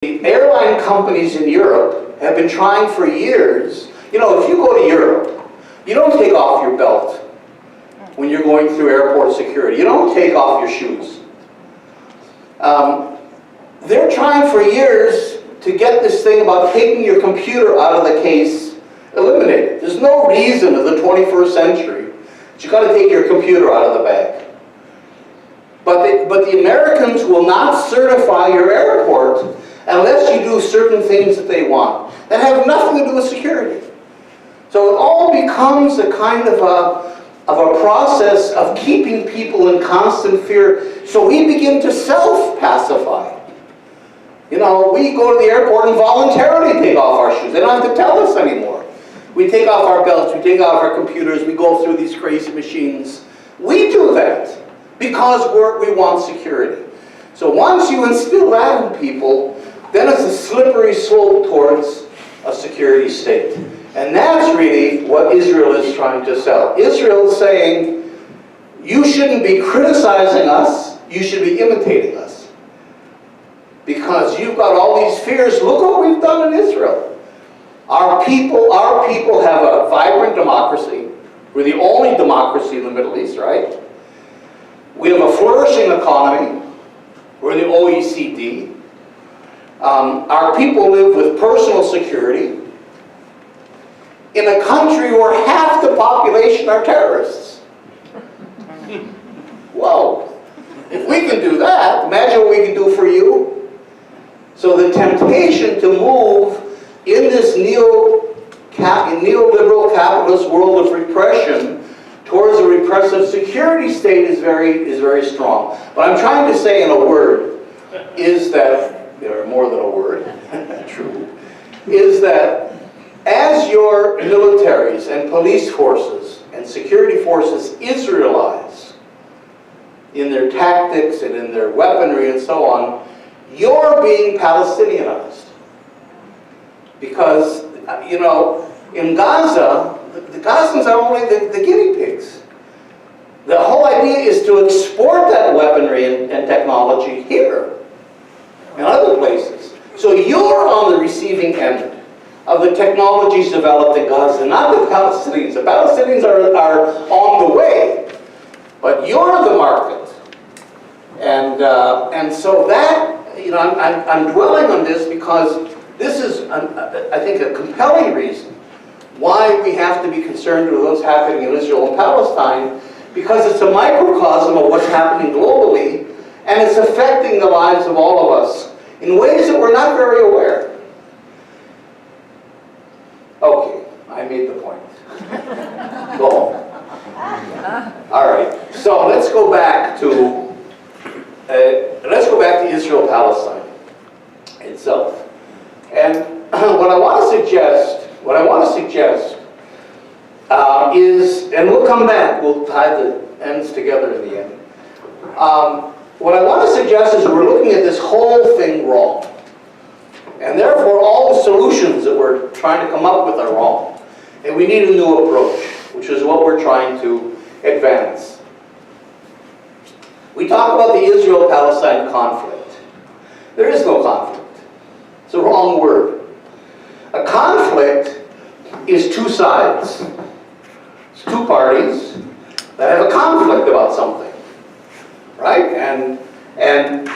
The airline companies in Europe have been trying for years. You know, if you go to Europe, you don't take off your belt when you're going through airport security. You don't take off your shoes. They're trying for years to get this thing about taking your computer out of the case eliminated. There's no reason in the 21st century that you've got to take your computer out of the bag. But the Americans will not certify your airport unless you do certain things that they want that have nothing to do with security. So it all becomes a kind of a process of keeping people in constant fear. So we begin to self-pacify. You know, we go to the airport and voluntarily take off our shoes. They don't have to tell us anymore. We take off our belts, we take off our computers, we go through these crazy machines. We do that because we want security. So once you instill that in people, then it's a slippery slope towards a security state. And that's really what Israel is trying to sell. Israel is saying, you shouldn't be criticizing us, you should be imitating us. Because you've got all these fears. Look what we've done in Israel. Our people have a vibrant democracy. We're the only democracy in the Middle East, right? We have a flourishing economy. We're the OECD. Our people live with personal security in a country where half the population are terrorists. Whoa. If we can do that, imagine what we can do for you. So the temptation to move in this neoliberal capitalist world of repression towards a repressive security state is very strong. What I'm trying to say in a word is that, there are more than a word, true, is that as your militaries and police forces and security forces Israelize in their tactics and in their weaponry and so on, you're being Palestinianized. Because, you know, in Gaza, the Gazans are only the guinea pigs. The whole idea is to export that weaponry and technology here and other places. So you're on the receiving end of the technologies developed in Gaza, not the Palestinians. The Palestinians are on the way, but you're the market. And so that, you know, I'm dwelling on this because this is, I think, a compelling reason why we have to be concerned with what's happening in Israel and Palestine, because it's a microcosm of what's happening globally, and it's affecting the lives of all of us in ways that we're not very aware. Okay, I made the point. Go home. All right, so let's go back to Israel-Palestine itself. And what I want to suggest is, and we'll come back, we'll tie the ends together in the end. What I want to suggest is we're looking at this whole thing wrong. And therefore all the solutions that we're trying to come up with are wrong. And we need a new approach, which is what we're trying to advance. We talk about the Israel-Palestine conflict. There is no conflict. It's a wrong word. A conflict is two sides. It's two parties that have a conflict about something, right? And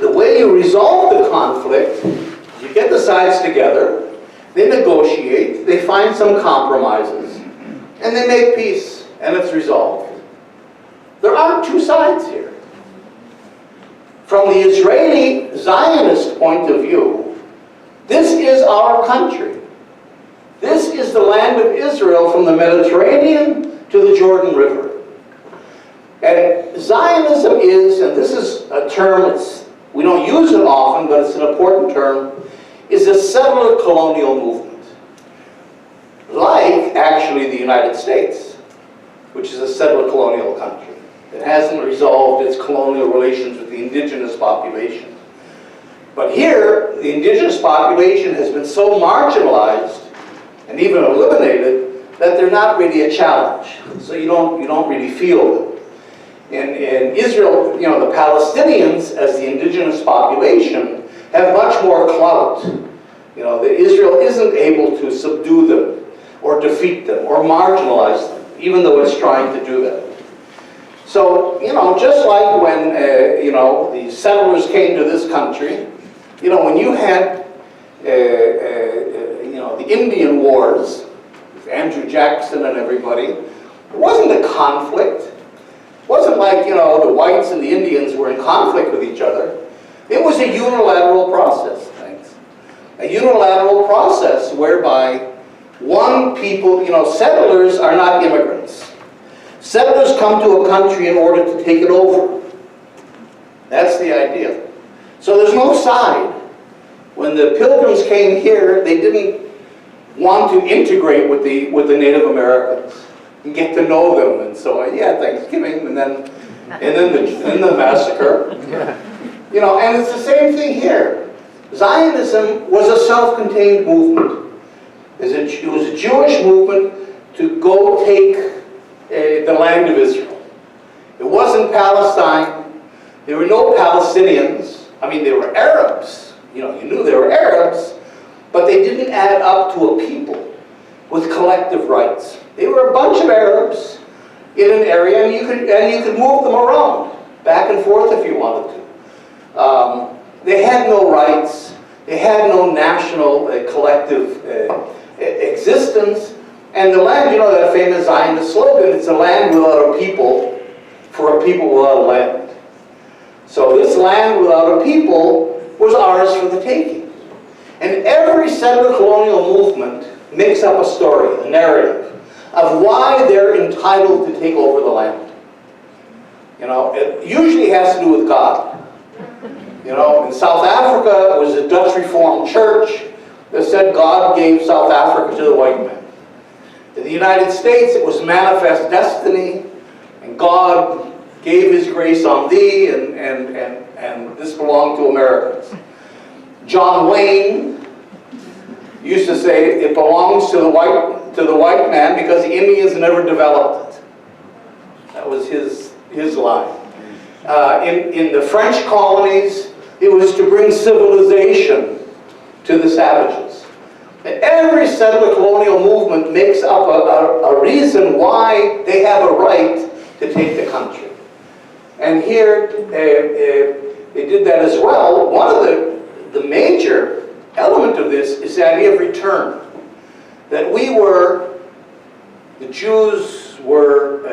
the way you resolve the conflict, you get the sides together, they negotiate, they find some compromises, and they make peace, and it's resolved. There aren't two sides here. From the Israeli Zionist point of view, this is our country. This is the land of Israel from the Mediterranean to the Jordan River. And Zionism is, and this is a term, we don't use it often, but it's an important term, is a settler colonial movement. Like, actually, the United States, which is a settler colonial country. It hasn't resolved its colonial relations with the indigenous population. But here, the indigenous population has been so marginalized and even eliminated that they're not really a challenge. So you don't really feel them. In Israel, you know, the Palestinians, as the indigenous population, have much more clout. You know, that Israel isn't able to subdue them or defeat them or marginalize them, even though it's trying to do that. So, you know, just like when, you know, the settlers came to this country, you know, when you had, you know, the Indian Wars, Andrew Jackson and everybody, it wasn't a conflict. It wasn't like, you know, the whites and the Indians were in conflict with each other. It was a unilateral process, thanks. A unilateral process whereby one people, you know, settlers are not immigrants. Settlers come to a country in order to take it over. That's the idea. So there's no side. When the Pilgrims came here, they didn't want to integrate with the Native Americans and get to know them and so on. Yeah, Thanksgiving and then the massacre. You know, and it's the same thing here. Zionism was a self-contained movement. It was a Jewish movement to go take the land of Israel. It wasn't Palestine. There were no Palestinians. I mean, there were Arabs. You know, you knew there were Arabs, but they didn't add up to a people with collective rights. They were a bunch of Arabs in an area, and you could move them around, back and forth if you wanted to. They had no rights. They had no national collective existence. And the land, you know that famous Zionist slogan, it's a land without a people, for a people without a land. So this land without a people was ours for the taking. And every settler colonial movement makes up a story, a narrative, of why they're entitled to take over the land. You know, it usually has to do with God. You know, in South Africa, it was a Dutch Reformed church that said God gave South Africa to the white man. In the United States, it was manifest destiny, and God gave His grace on thee, and this belonged to Americans. John Wayne used to say it belongs to the white man because the Indians never developed it. That was his line. In the French colonies, it was to bring civilization to the savages. And every settler colonial movement makes up a reason why they have a right to take the country. And here, they did that as well. One of the major element of this is the idea of return. That the Jews were,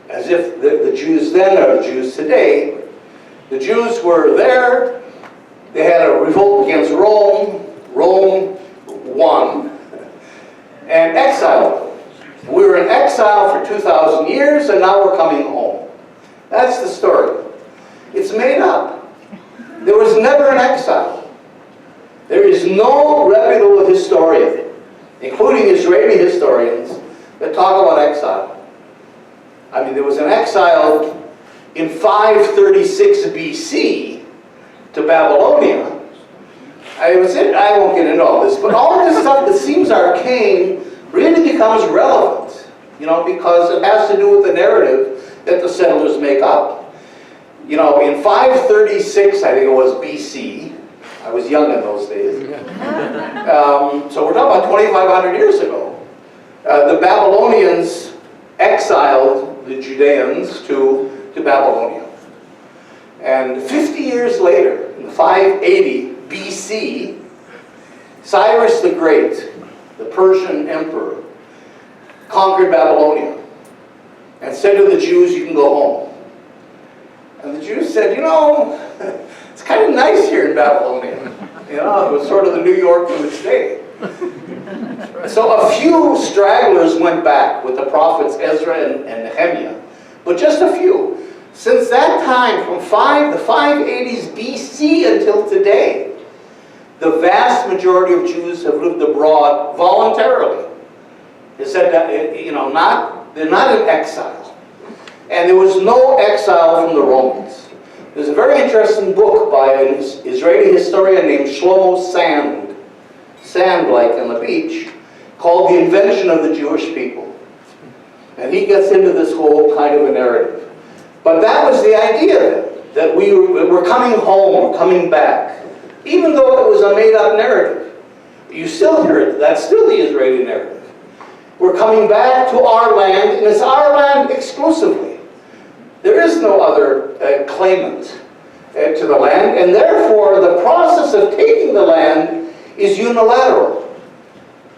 as if the Jews then are the Jews today, the Jews were there, they had a revolt against Rome, Rome won, and exiled. We were in exile for 2,000 years, and now we're coming home. That's the story. It's made up. There was never an exile. There is no reputable historian, including Israeli historians, that talk about exile. I mean, there was an exile in 536 BC to Babylonia. I won't get into all this, but all this stuff that seems arcane really becomes relevant, you know, because it has to do with the narrative that the settlers make up. You know, in 536, I think it was BC, I was young in those days, so we're talking about 2,500 years ago, the Babylonians exiled the Judeans to Babylonia. And 50 years later, in 580 BC, Cyrus the Great, the Persian emperor, conquered Babylonia and said to the Jews, you can go home. And the Jews said, you know, it's kind of nice here in Babylonia. You know, it was sort of the New York of its day. So a few stragglers went back with the prophets Ezra and Nehemiah, but just a few. Since that time, from the 580s BC until today, the vast majority of Jews have lived abroad voluntarily. They said that, you know, they're not in exile. And there was no exile from the Romans. There's a very interesting book by an Israeli historian named Shlomo Sand like on the beach, called The Invention of the Jewish People. And he gets into this whole kind of a narrative. But that was the idea then, that we're coming home, we're coming back. even though it was a made-up narrative. You still hear it. That's still the Israeli narrative. We're coming back to our land, and it's our land exclusively. There is no other claimant to the land, and therefore the process of taking the land is unilateral.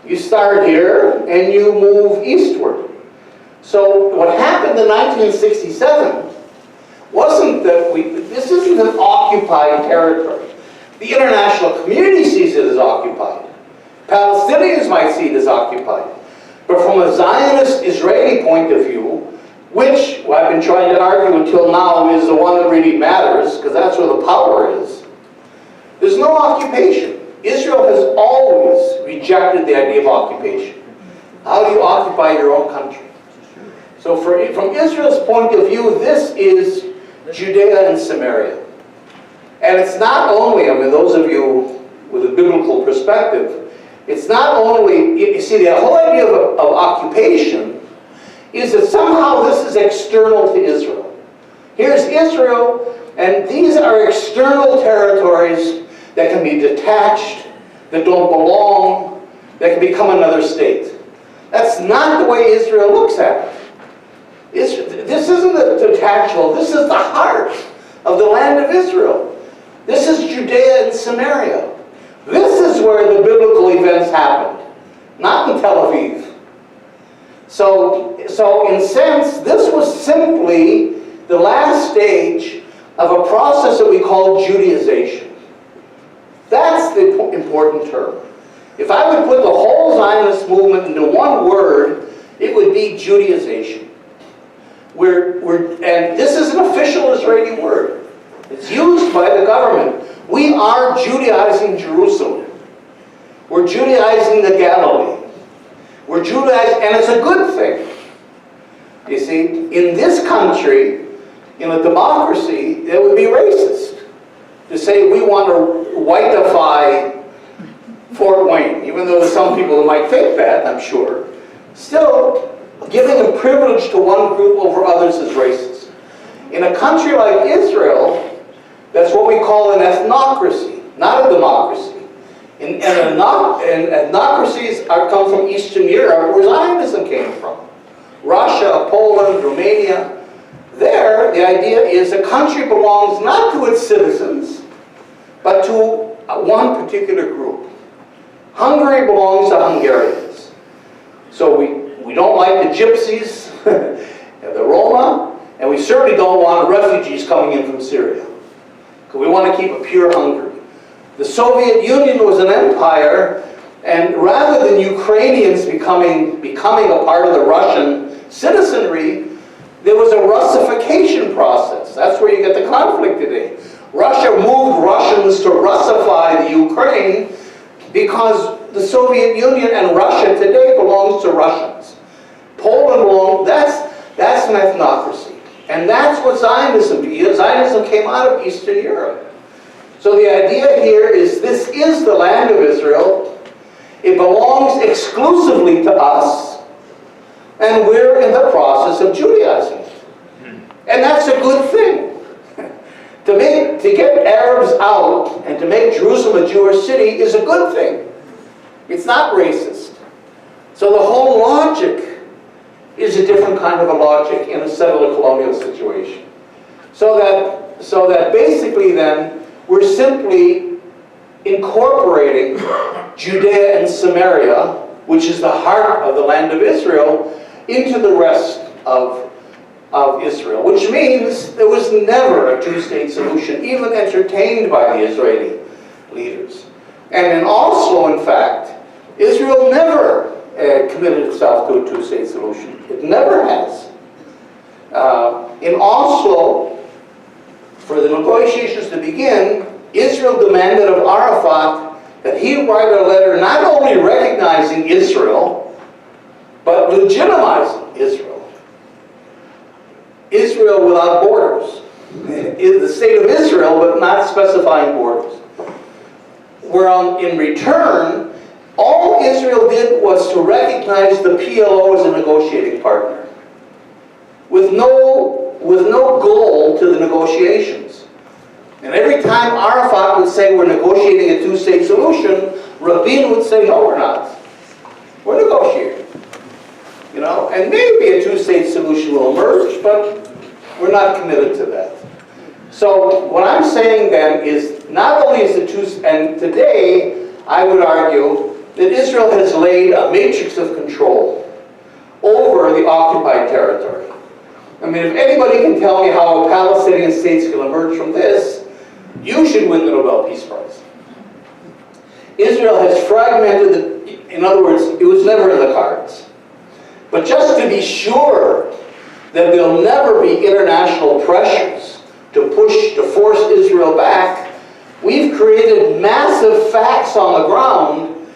You start here, and you move eastward. So what happened in 1967 wasn't that this isn't an occupied territory. The international community sees it as occupied. Palestinians might see it as occupied. But from a Zionist Israeli point of view, which I've been trying to argue until now is the one that really matters, because that's where the power is, there's no occupation. Israel has always rejected the idea of occupation. How do you occupy your own country? So from Israel's point of view, this is Judea and Samaria. And it's not only, I mean, those of you with a biblical perspective, it's not only, you see, the whole idea of occupation is that somehow this is external to Israel. Here's Israel, and these are external territories that can be detached, that don't belong, that can become another state. That's not the way Israel looks at it. This isn't a detachable, this is the heart of the land of Israel. This is Judea and Samaria. This is where the biblical events happened, not in Tel Aviv. So in a sense, this was simply the last stage of a process that we call Judaization. That's the important term. If I would put the whole Zionist movement into one word, it would be Judaization. And this is an official Israeli word. It's used by the government. We are Judaizing Jerusalem. We're Judaizing the Galilee. We're Judaizing, and it's a good thing. You see, in this country, in a democracy, it would be racist to say we want to whiteify Fort Wayne, even though there's some people who might think that, I'm sure. Still, giving a privilege to one group over others is racist. In a country like Israel, that's what we call an ethnocracy, not a democracy. And ethnocracies come from Eastern Europe, where Zionism came from. Russia, Poland, Romania. There, the idea is a country belongs not to its citizens, but to one particular group. Hungary belongs to Hungarians. So we don't like the Gypsies, and the Roma, and we certainly don't want refugees coming in from Syria. Because we want to keep a pure Hungary. The Soviet Union was an empire, and rather than Ukrainians becoming a part of the Russian citizenry, there was a Russification process. That's where you get the conflict today. Russia moved Russians to Russify the Ukraine because the Soviet Union and Russia today belongs to Russians. Poland belongs, that's an ethnocracy. And that's what Zionism is. Zionism came out of Eastern Europe. So the idea here is this is the land of Israel. It belongs exclusively to us. And we're in the process of Judaizing it. And that's a good thing. To get Arabs out and to make Jerusalem a Jewish city is a good thing. It's not racist. So the whole logic is a different kind of a logic in a settler colonial situation. So that basically then, we're simply incorporating Judea and Samaria, which is the heart of the land of Israel, into the rest of Israel, which means there was never a two-state solution, even entertained by the Israeli leaders. And in Oslo, in fact, Israel never committed itself to a two-state solution. It never has. In Oslo, for the negotiations to begin, Israel demanded of Arafat that he write a letter not only recognizing Israel, but legitimizing Israel. Israel without borders. The state of Israel, but not specifying borders. Where in return, all Israel did was to recognize the PLO as a negotiating partner, with no goal to the negotiations. And every time Arafat would say we're negotiating a two-state solution, Rabin would say, no, we're not. We're negotiating. You know, and maybe a two-state solution will emerge, but we're not committed to that. So what I'm saying then is not only is the two, and today I would argue that Israel has laid a matrix of control over the occupied territory. I mean, if anybody can tell me how a Palestinian state can emerge from this, you should win the Nobel Peace Prize. Israel has fragmented, in other words, it was never in the cards. But just to be sure that there'll never be international pressures to force Israel back, we've created massive facts on the ground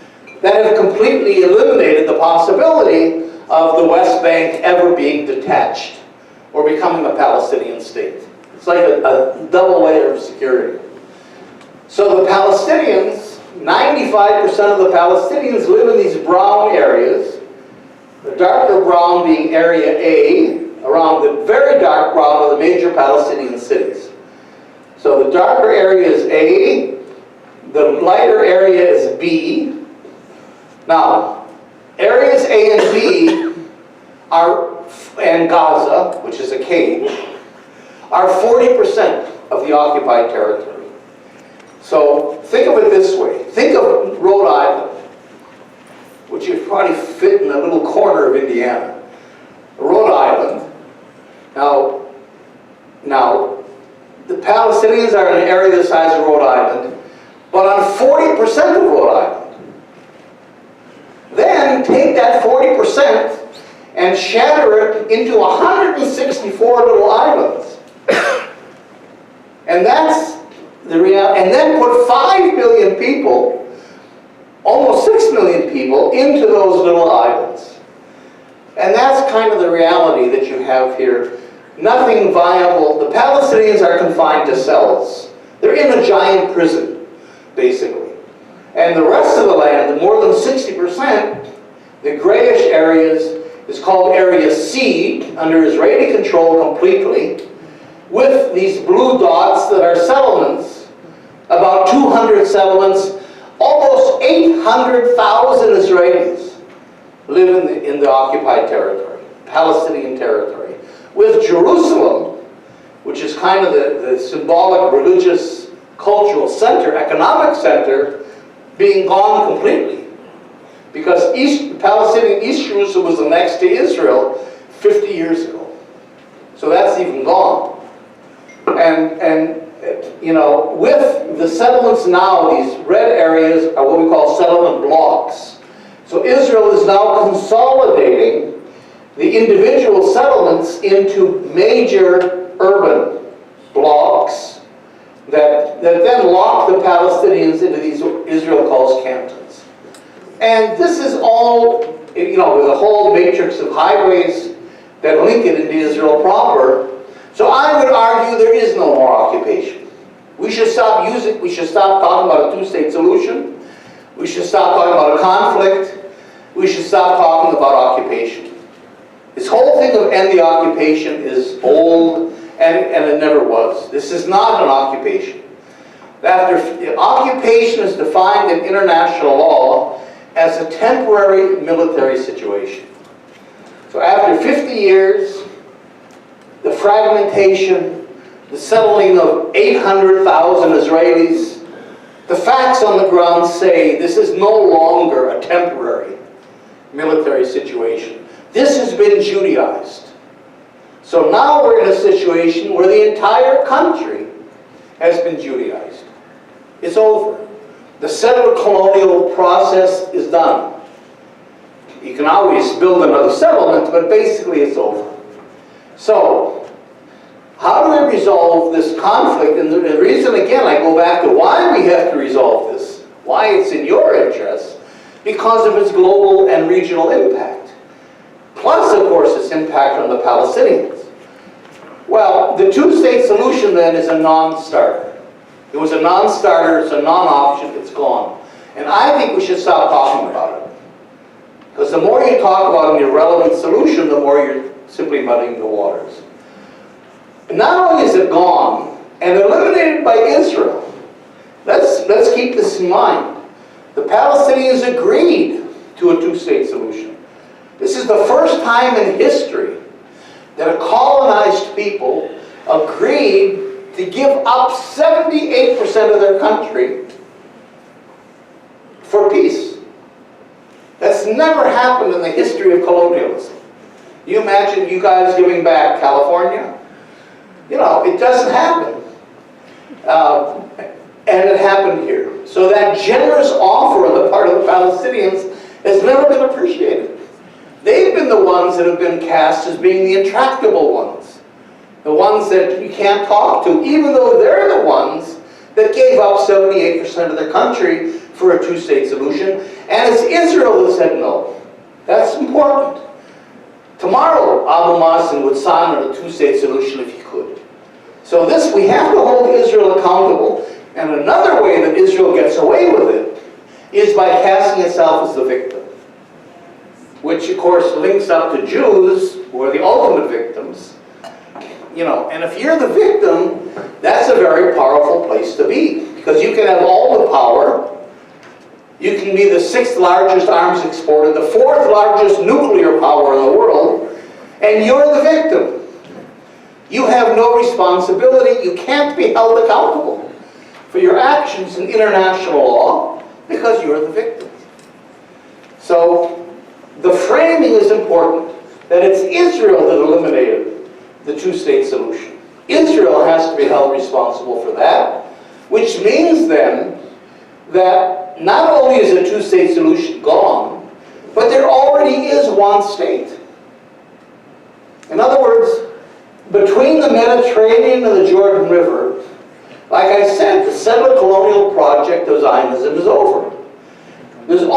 that have completely eliminated the possibility of the West Bank ever being detached or becoming a Palestinian state. It's like a double layer of security. So the Palestinians, 95% of the Palestinians live in these brown areas, the darker brown being Area A, around the very dark brown of the major Palestinian cities. So the darker area is A, the lighter area is B. Now, areas A and B and Gaza, which is a cage, are 40% of the occupied territory. So think of it this way. Think of Rhode Island, which would probably fit in a little corner of Indiana. Rhode Island. Now, the Palestinians are in an area the size of Rhode Island, but on 40% of Rhode Island. Then take that 40% and shatter it into 164 little islands. And that's the reality. And then put 5 million people, almost 6 million people, into those little islands. And that's kind of the reality that you have here. Nothing viable. The Palestinians are confined to cells. They're in a giant prison, basically. And the rest of the land, the more than 60%, the grayish areas, is called Area C, under Israeli control completely, with these blue dots that are settlements, about 200 settlements, almost 800,000 Israelis live in the occupied territory, Palestinian territory, with Jerusalem, which is kind of the symbolic religious, cultural center, economic center, being gone completely. Because Palestinian East Jerusalem was annexed to Israel 50 years ago. So that's even gone. And you know, with the settlements now, these red areas are what we call settlement blocks. So Israel is now consolidating the individual settlements into major urban blocks that then lock the Palestinians into these Israel calls cantons. And this is all, you know, with a whole matrix of highways that link it into Israel proper. So I would argue there is no more occupation. We should stop talking about a two-state solution. We should stop talking about a conflict. We should stop talking about occupation. This whole thing of end the occupation is old, and it never was. This is not an occupation. Occupation is defined in international law as a temporary military situation. So after 50 years, the fragmentation, the settling of 800,000 Israelis, the facts on the ground say this is no longer a temporary military situation. This has been Judaized. So now we're in a situation where the entire country has been Judaized. It's over. The settler colonial process is done. You can always build another settlement, but basically it's over. So, how do we resolve this conflict? And the reason, again, I go back to why we have to resolve this, why it's in your interest, because of its global and regional impact. Plus, of course, its impact on the Palestinians. Well, the two-state solution then is a non-starter. It was a non-starter, it's a non-option, it's gone. And I think we should stop talking about it. Because the more you talk about an irrelevant solution, the more you're simply muddying the waters. And not only is it gone, and eliminated by Israel. Let's keep this in mind. The Palestinians agreed to a two-state solution. This is the first time in history that a colonized people agreed to give up 78% of their country for peace. That's never happened in the history of colonialism. You imagine you guys giving back California? You know, it doesn't happen. And it happened here. So that generous offer on the part of the Palestinians has never been appreciated. They've been the ones that have been cast as being the intractable ones. The ones that you can't talk to, even though they're the ones that gave up 78% of their country for a two-state solution. And it's Israel that said no. That's important. Tomorrow, Abu Mazen would sign on a two-state solution if he could. So this, we have to hold Israel accountable. And another way that Israel gets away with it is by casting itself as the victim, which of course links up to Jews, who are the ultimate victims. You know, and if you're the victim, that's a very powerful place to be, because you can have all the power. You can be the 6th largest arms exporter, the 4th largest nuclear power in the world, and you're the victim. You have no responsibility. You can't be held accountable for your actions in international law because you're the victim. So the framing is important, that it's Israel that eliminated the two-state solution. Israel has to be held responsible for that, which means then that not only is a two-state solution gone, but there already is one state. In other words, between the Mediterranean and the Jordan River, like I said, the settler colonial project of Zionism is over. This is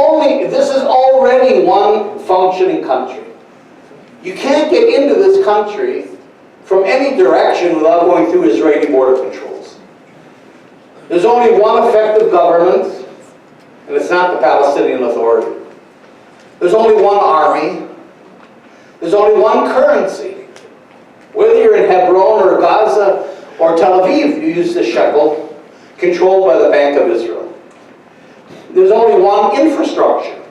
already one functioning country. You can't get into this country from any direction without going through Israeli border controls. There's only one effective government, and it's not the Palestinian Authority. There's only one army. There's only one currency. Whether you're in Hebron or Gaza or Tel Aviv, you use the shekel, controlled by the Bank of Israel. There's only one infrastructure,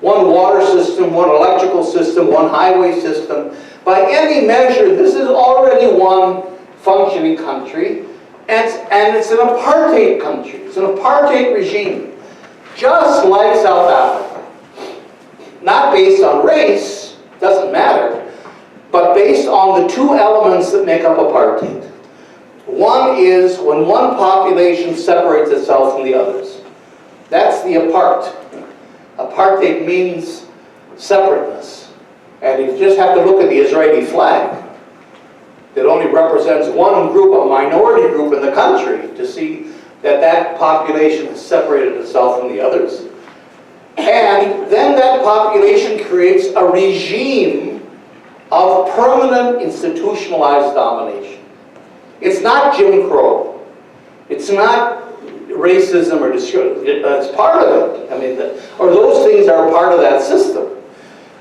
one water system, one electrical system, one highway system. By any measure, this is already one functioning country, and it's an apartheid country. It's an apartheid regime, just like South Africa. Not based on race, doesn't matter, but based on the two elements that make up apartheid. One is when one population separates itself from the others. That's the apart. Apartheid means separateness. And you just have to look at the Israeli flag that only represents one group, a minority group in the country, to see that that population has separated itself from the others. And then that population creates a regime of permanent institutionalized domination. It's not Jim Crow. It's not racism or discrimination. It's part of it. I mean, or those things are part of that system.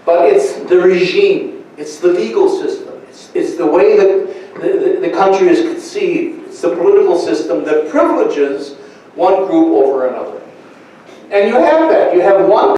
But it's the regime. It's the legal system. It's the way that the country is conceived. It's the political system that privileges one group over another. And you have that. You have one